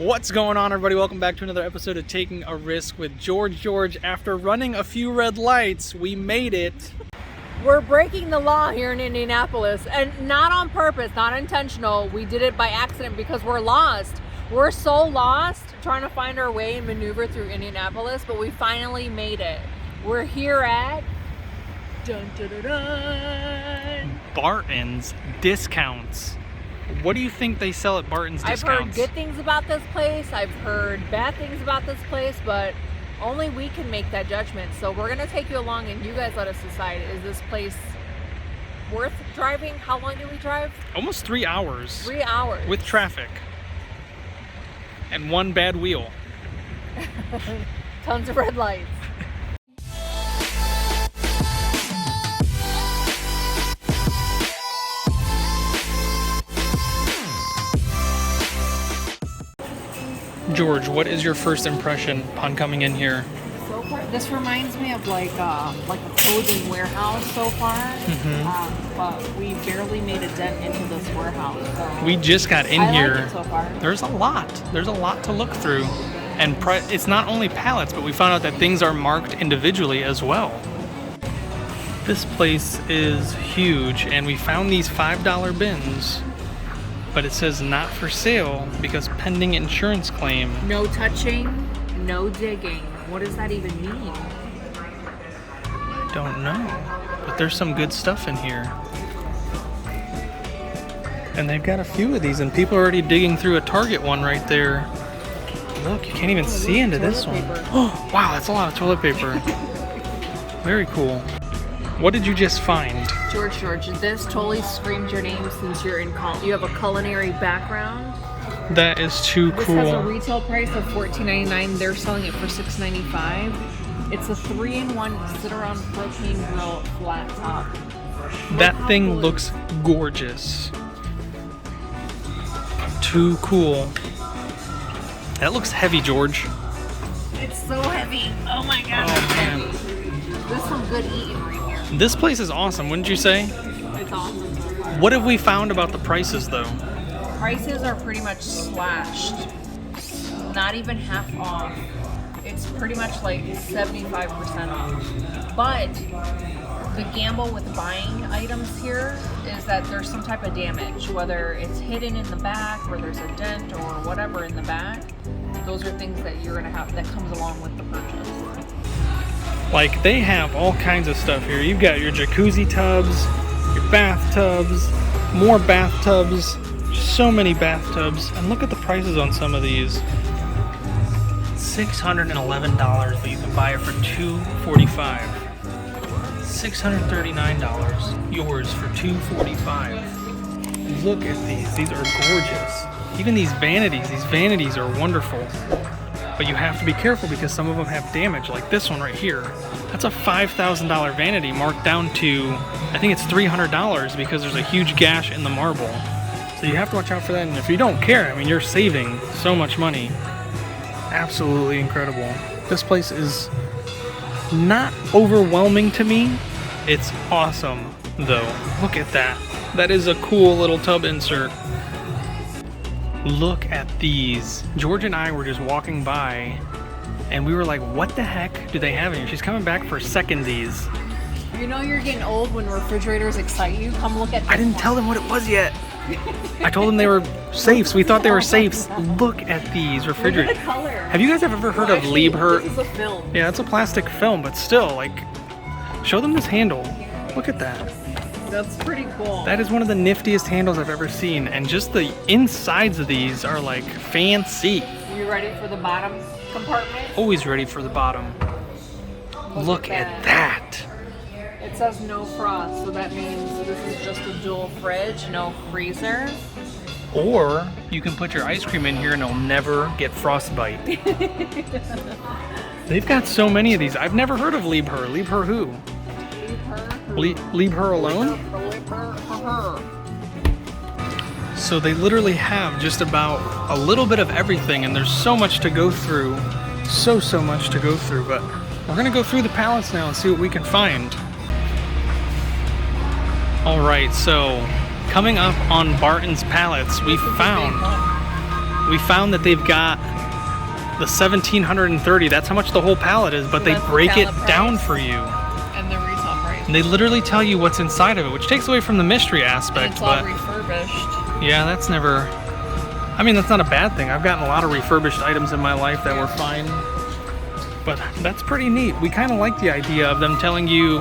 What's going on, everybody? Welcome back to another episode of Taking a Risk with George. After running a few red lights, we made it. We're breaking the law here in Indianapolis, and not on purpose, not intentional. We did it by accident because we're lost. We're so lost trying to find our way and maneuver through Indianapolis, but we finally made it. We're here at Barton's Discounts. What do you think they sell at Barton's Discounts? I've heard good things about this place. I've heard bad things about this place, but only we can make that judgment. So we're going to take you along and you guys let us decide, is this place worth driving? How long did we drive? Almost 3 hours. 3 hours. With traffic. And one bad wheel. Tons of red lights. George, what is your first impression upon coming in here? So far, this reminds me of like a clothing warehouse so far, but we barely made a dent into this warehouse. So we just got in I here. like it so far. There's a lot to look through, and it's not only pallets, but we found out that things are marked individually as well. This place is huge, and we found these $5 bins. But it says not for sale because pending insurance claim. No touching, no digging. What does that even mean? I don't know. But there's some good stuff in here. And they've got a few of these, and people are already digging through a Target one right there. Look, you can't even see into this one. Oh, wow, that's a lot of toilet paper. Very cool. What did you just find? George, this totally screams your name since you're in you have a culinary background. That is too cool. This has a retail price of $14.99. They're selling it for $6.95. It's a 3-in-1 sit-around propane grill flat top. That thing looks gorgeous. Too cool. That looks heavy, George. It's so heavy. Oh my god, oh, man. This is some good eating right here. This place is awesome, wouldn't you say? It's awesome. What have we found about the prices, though? Prices are pretty much slashed. Not even half off. It's pretty much like 75% off. But the gamble with buying items here is that there's some type of damage, whether it's hidden in the back or there's a dent or whatever in the back. Those are things that you're gonna have that comes along with the purchase. Like, they have all kinds of stuff here. You've got your jacuzzi tubs, your bathtubs, more bathtubs, so many bathtubs. And look at the prices on some of these. $611, but you can buy it for $245. $639, yours for $245. Look at these. These are gorgeous. Even these vanities are wonderful. But you have to be careful because some of them have damage, like this one right here. That's a $5,000 vanity marked down to, I think it's $300 because there's a huge gash in the marble. So you have to watch out for that, and if you don't care, I mean, you're saving so much money. Absolutely incredible. This place is not overwhelming to me. It's awesome, though. Look at that. That is a cool little tub insert. Look at these. George and I were just walking by and we were like, what the heck do they have in here? She's coming back for second-these. You know you're getting old when refrigerators excite you? Come look at this. I didn't tell them what it was yet. I told them they were safes. We thought they were safes. Look at these refrigerators. Look at the color. Have you guys ever heard of Liebherr? This is a film. Yeah, it's a plastic film, but still, like, show them this handle. Look at that. That's pretty cool. That is one of the niftiest handles I've ever seen, and just the insides of these are like fancy. You ready for the bottom compartment? Always ready for the bottom. Look at that. It says no frost, so that means this is just a dual fridge, no freezer. Or you can put your ice cream in here and it'll never get frostbite. They've got so many of these. I've never heard of Liebherr. Liebherr who? Liebherr alone? So they literally have just about a little bit of everything, and there's so much to go through. So much to go through, but we're gonna go through the pallets now and see what we can find. All right, so coming up on Barton's pallets, we found We found that they've got the 1,730. That's how much the whole pallet is, but So they that's the break it pallet down price. for you. And the retail price. And they literally tell you what's inside of it, which takes away from the mystery And aspect. it's all But refurbished. yeah, that's never. I mean, that's not a bad thing. I've gotten a lot of refurbished items in my life that were fine. But that's pretty neat. We kind of like the idea of them telling you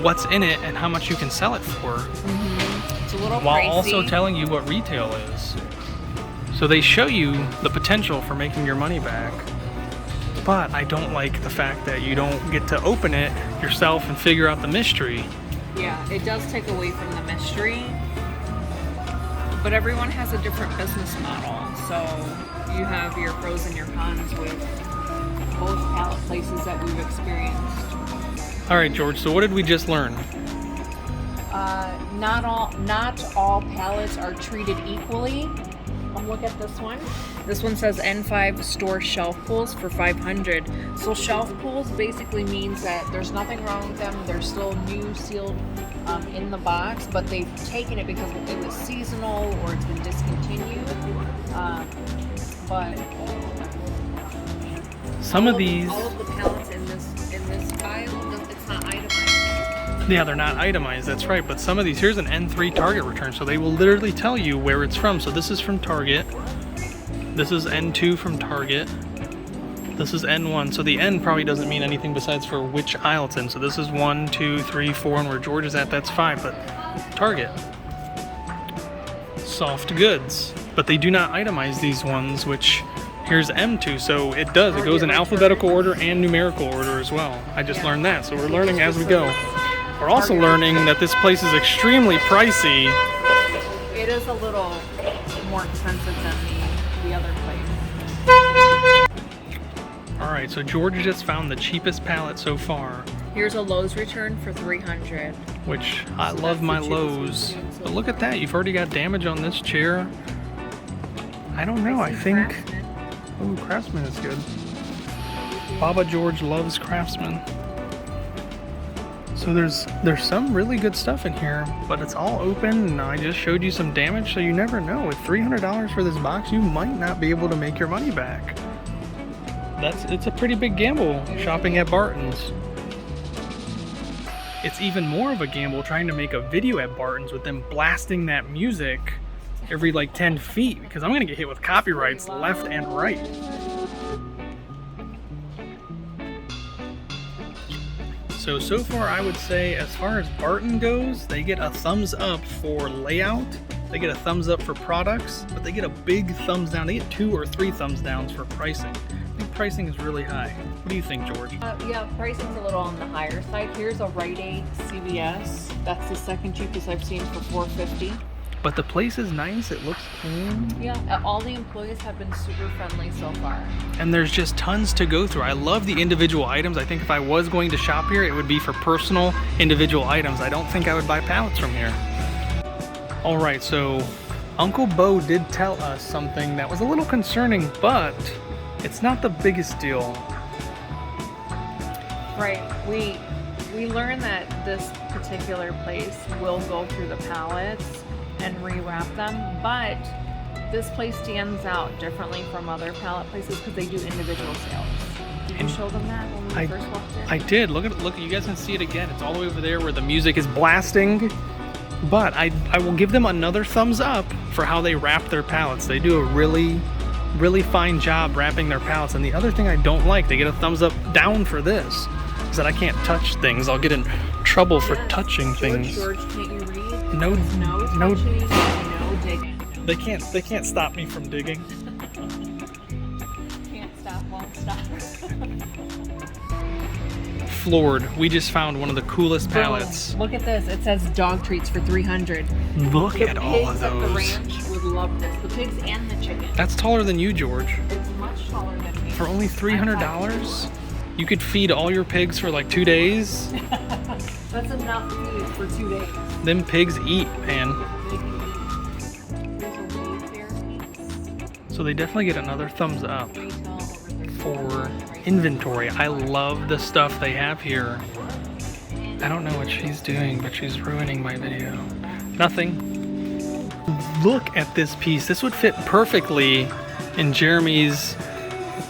what's in it and how much you can sell it for. It's a little While pricey. also telling you what retail is. So they show you the potential for making your money back. But I don't like the fact that you don't get to open it yourself and figure out the mystery. Yeah, it does take away from the mystery. But everyone has a different business model. So you have your pros and your cons with both pallet places that we've experienced. All right, George, so what did we just learn? Not all pallets are treated equally. Look at this one. This one says N5 store shelf pulls for $500. So shelf pulls basically means that there's nothing wrong with them. They're still new, sealed in the box, but they've taken it because it was seasonal or it's been discontinued. But Some of these, all of the pallets in this file, it's not itemized. yeah, they're not itemized, that's right. But some of these, here's an N3 Target return. So they will literally tell you where it's from. So this is from Target. This is N2 from Target. This is N1. So the N probably doesn't mean anything besides for which aisle it's in. So this is 1, 2, 3, 4, and where George is at, that's 5. But Target. Soft goods. But they do not itemize these ones, which here's M2. So it does. It goes in alphabetical order and numerical order as well. I just learned that. So we're learning as we go. We're also learning that this place is extremely pricey. It is a little more expensive than the other place. All right, so George just found the cheapest pallet so far, Here's a Lowe's return for $300. which I So love that's my the cheapest Lowe's. we've seen so But look at far. that, you've already got damage on this chair. I don't know, I think... Craftsman. Ooh, Craftsman is good. Baba George loves Craftsman. So there's some really good stuff in here, but it's all open, and I just showed you some damage, so you never know. With $300 for this box, you might not be able to make your money back. It's a pretty big gamble shopping at Barton's. It's even more of a gamble trying to make a video at Barton's with them blasting that music every like 10 feet, because I'm gonna get hit with copyrights left and right. So far I would say as far as Barton goes, they get a thumbs up for layout, they get a thumbs up for products, but they get a big thumbs down. They get 2 or 3 thumbs downs for pricing. I think pricing is really high. What do you think, George? Yeah, pricing's a little on the higher side. Here's a Rite Aid CVS. That's the second cheapest I've seen for $450. But the place is nice, it looks clean, Yeah, all the employees have been super friendly so far. and there's just tons to go through. I love the individual items. I think if I was going to shop here, it would be for personal individual items. I don't think I would buy pallets from here. All right, so Uncle Bo did tell us something that was a little concerning, but it's not the biggest deal. Right. We learned that this particular place will go through the pallets and rewrap them, but this place stands out differently from other pallet places because they do individual sales. Did you show them that when we first walked in? I did. Look, you guys can see it again. It's all the way over there where the music is blasting. But I will give them another thumbs up for how they wrap their pallets. They do a really, really fine job wrapping their pallets. And the other thing I don't like, they get a thumbs up down for this, is that I can't touch things. I'll get in trouble for touching things. George, can't you read? No, No touching, no digging. They can't stop me from digging. Can't stop, won't stop. Floored. We just found one of the coolest pallets. Look at this. It says dog treats for $300. Look The at all of pigs at the those. ranch would love this. The pigs and the chicken. That's taller than you, George. It's much taller than me. For only $300, you could feed all your pigs for like 2 days. That's enough food for 2 days. Them pigs eat, man. There's a Wayfair piece. So they definitely get another thumbs up Retail over there. for inventory. I love the stuff they have here. I don't know what she's doing, but she's ruining my video. Nothing. Look at this piece. This would fit perfectly in Jeremy's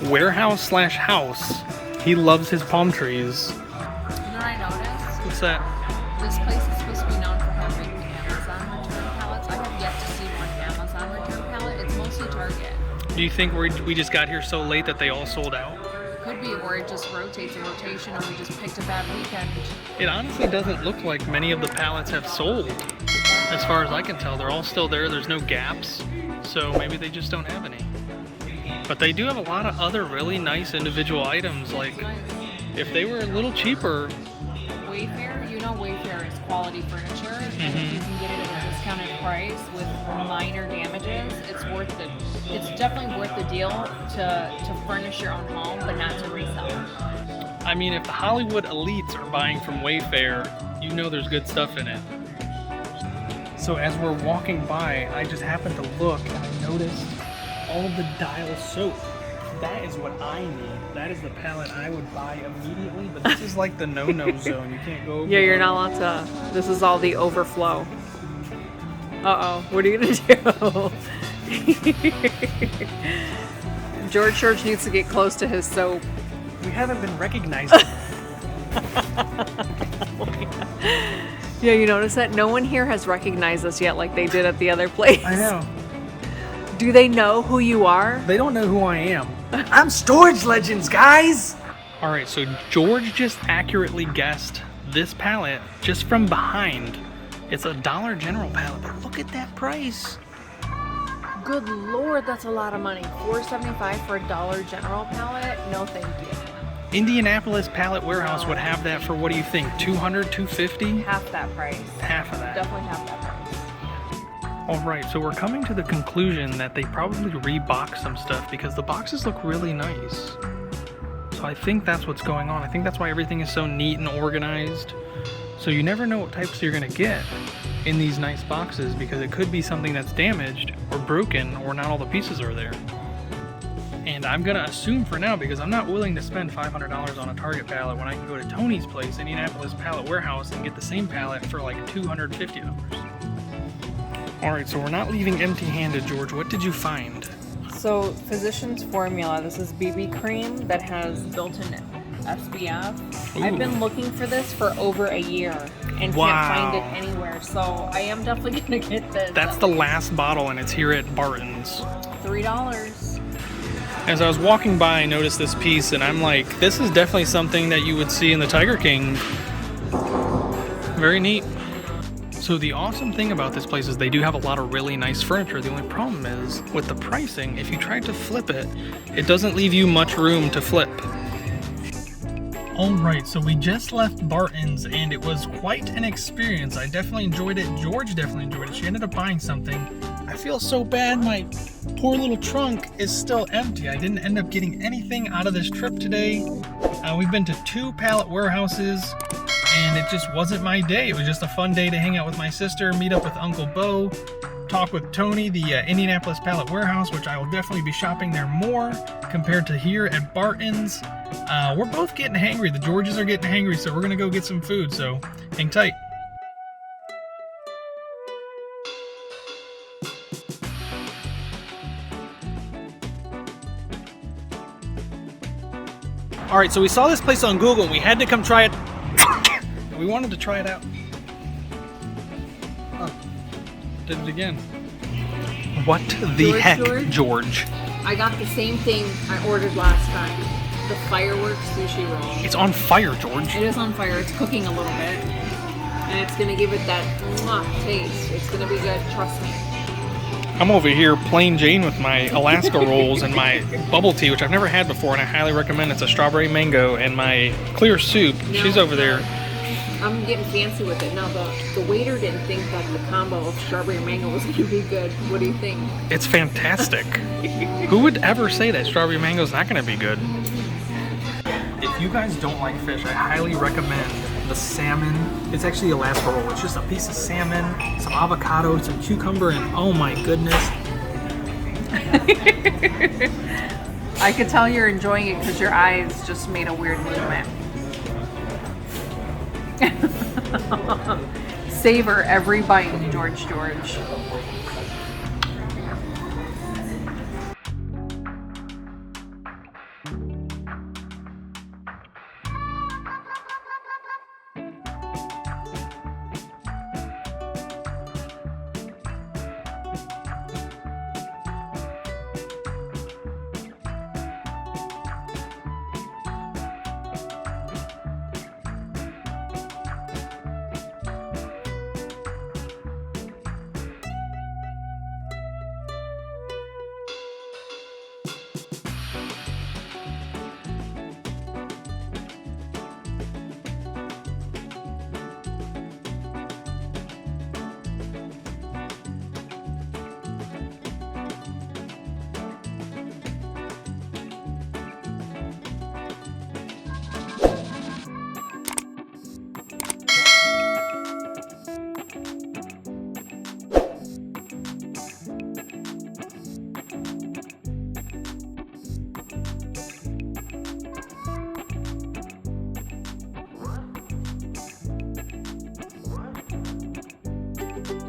warehouse slash house. He loves his palm trees. You know what I noticed? What's that? This place is supposed to be known for having Amazon return pallets. I have yet to see one Amazon return pallet. It's mostly Target. Do you think we just got here so late that they all sold out? Could be, or it just rotates a rotation, or we just picked a bad weekend. It honestly doesn't look like many of the pallets have sold. As far as I can tell, they're all still there. There's no gaps, so maybe they just don't have any. But they do have a lot of other really nice individual items. Like, if they were a little cheaper. Wayfair, you know Wayfair is quality furniture, and if you can get it at a discounted price with minor damages, it's worth it. It's definitely worth the deal to furnish your own home, but not to resell. I mean, if the Hollywood elites are buying from Wayfair, you know there's good stuff in it. So as we're walking by, I just happened to look and I noticed all of the Dial soap. That is what I need. That is the palette I would buy immediately, but this is like the no-no zone. You can't go over. Yeah, you're not allowed to. This is all the overflow. Uh-oh, what are you gonna do? George needs to get close to his soap. We haven't been recognized. Yeah, you notice that? No one here has recognized us yet like they did at the other place. I know. Do they know who you are? They don't know who I am. I'm Storage Legends, guys! Alright, so George just accurately guessed this palette just from behind. It's a Dollar General palette, but look at that price. Good Lord, that's a lot of money. $4.75 for a Dollar General pallet? No, thank you. Indianapolis Pallet Warehouse would have that for, what do you think, $200, $250? Half that price. Half of that. Definitely half that price. Alright, so we're coming to the conclusion that they probably reboxed some stuff because the boxes look really nice. So I think that's what's going on. I think that's why everything is so neat and organized. So you never know what types you're going to get in these nice boxes because it could be something that's damaged or broken or not all the pieces are there. And I'm going to assume for now, because I'm not willing to spend $500 on a Target pallet when I can go to Tony's place, Indianapolis Pallet Warehouse, and get the same pallet for like $250. Alright, so we're not leaving empty-handed, George. What did you find? So, Physicians Formula, this is BB cream that has built-in SPF. Ooh. I've been looking for this for over a year and Wow. can't find it anywhere, so I am definitely gonna get this. That's the last bottle, and it's here at Barton's. $3. As I was walking by, I noticed this piece, and I'm like, this is definitely something that you would see in the Tiger King. Very neat. So the awesome thing about this place is they do have a lot of really nice furniture. The only problem is, with the pricing, if you tried to flip it, it doesn't leave you much room to flip. Alright, so we just left Barton's, and it was quite an experience. I definitely enjoyed it. George definitely enjoyed it. She ended up buying something. I feel so bad. My poor little trunk is still empty. I didn't end up getting anything out of this trip today. We've been to 2 pallet warehouses, and it just wasn't my day. It was just a fun day to hang out with my sister, meet up with Uncle Bo, talk with Tony, the Indianapolis Pallet Warehouse, which I will definitely be shopping there more compared to here at Barton's. We're both getting hangry. The Georges are getting hangry, so we're gonna go get some food, so hang tight. Alright, so we saw this place on Google and we had to come try it. We wanted to try it out. Oh, did it again. What the heck, George? I got the same thing I ordered last time. The fireworks sushi roll. It's on fire, George. It is on fire. It's cooking a little bit. And it's going to give it that taste. It's going to be good. Trust me. I'm over here plain Jane with my Alaska rolls and my bubble tea, which I've never had before, and I highly recommend. It's a strawberry mango, and my clear soup. She's over there. I'm getting fancy with it. Now, the waiter didn't think that the combo of strawberry and mango was going to be good. What do you think? It's fantastic. Who would ever say that strawberry mango is not going to be good? If you guys don't like fish, I highly recommend the salmon. It's actually a Alaska roll. It's just a piece of salmon, some avocado, some cucumber, and oh my goodness. I could tell you're enjoying it because your eyes just made a weird movement. Savor every bite, George.